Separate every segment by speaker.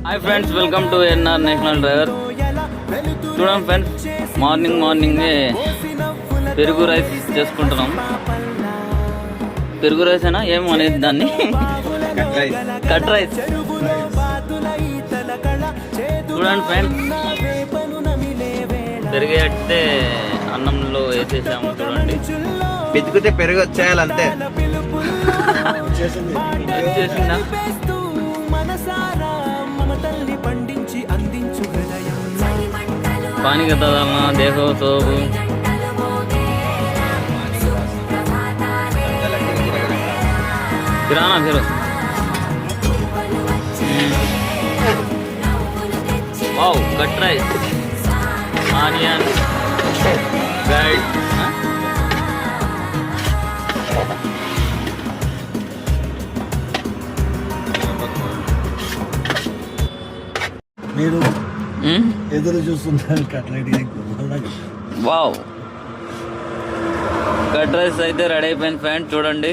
Speaker 1: Hi friends, welcome to NR national driver. చూడండి friends, మార్నింగే పెరుగు రైస్ చేసుకుంటున్నాం. పెరుగు రైస్ అయినా ఏమో అనేది దాన్ని కట్ రైస్. చూడండి ఫ్రెండ్స్, పెరుగు అయితే అన్నంలో వేసేసాము. చూడండి,
Speaker 2: పితికితే పెరుగు వచ్చేయాలంతే.
Speaker 1: వచ్చేసిందా? पानी का डालना देखो तो गिराना फिर. Wow, cut rice, onion, guide.
Speaker 3: మీరు ఎదురు చూస్తున్నారు కట్లెట్.
Speaker 1: వావ్, కట్ రైస్ అయితే రెడీ అయిపోయింది ఫ్రెండ్. చూడండి,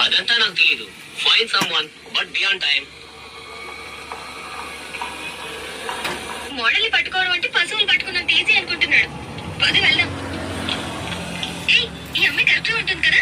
Speaker 4: అదంతా నాకు తెలియదు. Find someone but be on time. Model పట్టుకోవడం అంటే పశువులు పట్టుకున్నంత ఈజీ అనుకుంటున్నాడు. పది వెళ్దాం. ఈ అమ్మాయి కరెక్ట్ ఉంటుంది కదా.